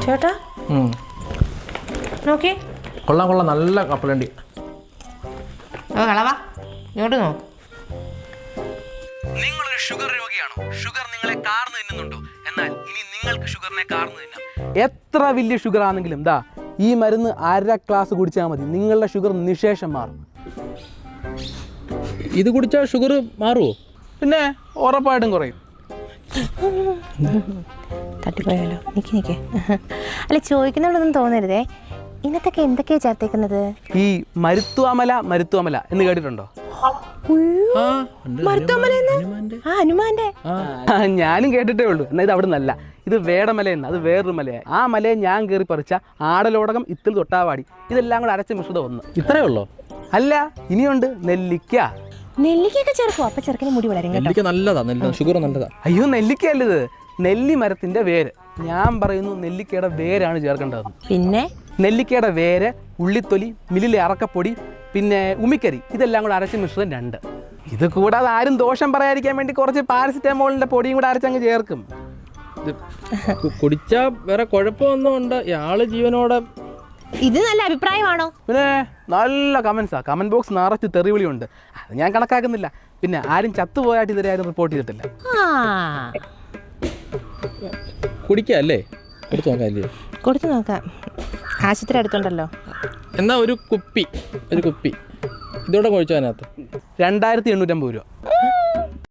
ചേട്ടാ നോക്കി. കൊള്ളാം കൊള്ളാം, നല്ല കപ്പലണ്ടി. കളവാ ഇങ്ങോട്ട് നോക്ക്. നിങ്ങളൊരു ഷുഗർ രോഗിയാണോ? ഷുഗർ നിങ്ങളെ കാർന്നു തിന്നുന്നുണ്ടോ? എന്നാൽ ഇനി നിങ്ങൾക്ക് ഷുഗറിനെ കാർന്നു തിന്നാം. എത്ര വലിയ ഷുഗർ ആണെങ്കിലും ദാ ഈ മരുന്ന് 1/2 ഗ്ലാസ് കുടിച്ചാൽ മതി, നിങ്ങളുടെ ഷുഗർ നിശേഷം മാറും. ഇത് കുടിച്ചാൽ ഷുഗർ മാറുമോ? പിന്നെ ഉറപ്പായിട്ടും കുറയും. തട്ടിപ്പോയാലോ? നിക്ക് അല്ല, ചോദിക്കുന്നതൊന്നും തോന്നരുതേ. ഇന്നത്തൊക്കെ എന്തൊക്കെയാ ചേർത്തേക്കുന്നത്? ഈ മരുത്വാമല എന്ന് കേട്ടിട്ടുണ്ടോ? ഹനുമാന്റെ. ഞാനും കേട്ടിട്ടേ ഉള്ളൂ. എന്നാൽ ഇത് അവിടെ നിന്നല്ല, ഇത് വേടമല എന്ന്, അത് വേറൊരു മലയാണ്. ആ മലയെ ഞാൻ കയറി പറിച്ച ആടലോടകം, ഇത്തിൽ തൊട്ടാവാടി, ഇതെല്ലാം കൂടെ അരച്ച മിശ്രിതം ഒന്ന്. ഇത്രയേ ഉള്ളോ? അല്ല, ഇനിയുണ്ട് നെല്ലിക്ക. നെല്ലിക്കൊക്കെ ചേർക്കും, അപ്പൊ ചെറുക്കിന് മുടി വളരും. നെല്ലിക്ക നല്ലതാ, ഷുഗർ നല്ലതാ. അയ്യോ, നെല്ലിക്കല്ലത്, നെല്ലി മരത്തിന്റെ വേര്. ഞാൻ പറയുന്നു നെല്ലിക്കയുടെ വേരാണ് ചേർക്കേണ്ടത്. പിന്നെ നെല്ലിക്കയുടെ വേര്, ഉള്ളിത്തൊലി, മില്ലിലെ അറക്കപ്പൊടി, പിന്നെ ഉമിക്കരി, ഇതെല്ലാം കൂടെ അരച്ച മിശ്രിതം 2. ഇത് കൂടാതെ ആരും ദോഷം പറയാതിരിക്കാൻ വേണ്ടി കുറച്ച് പാരസിറ്റമോളിന്റെ പൊടിയും കൂടെ അരച്ചങ്ങ് ചേർക്കും. കുടിച്ചാ വേറെ കുഴപ്പമൊന്നും ഉണ്ട്? ആള് ജീവനോടെ. ഇത് നല്ല അഭിപ്രായമാണോ? പിന്നെ നല്ല കമൻസാ, കമന്റ് ബോക്സ് നിറച്ച് തെറിവിളിയുണ്ട്. അത് ഞാൻ കണക്കാക്കുന്നില്ല. പിന്നെ ആരും ചത്തുപോയായിട്ട് ഇതുവരെ ആരും റിപ്പോർട്ട് ചെയ്തിട്ടില്ല. കുടിക്കല്ലേ? കൊടുത്തു നോക്കാം. കൊടുത്തു നോക്കാം, ആശുപത്രി അടുത്തുണ്ടല്ലോ. എന്നാ ഒരു കുപ്പി ഇതോടെ കഴിച്ചു. അതിനകത്ത് 2850 രൂപ.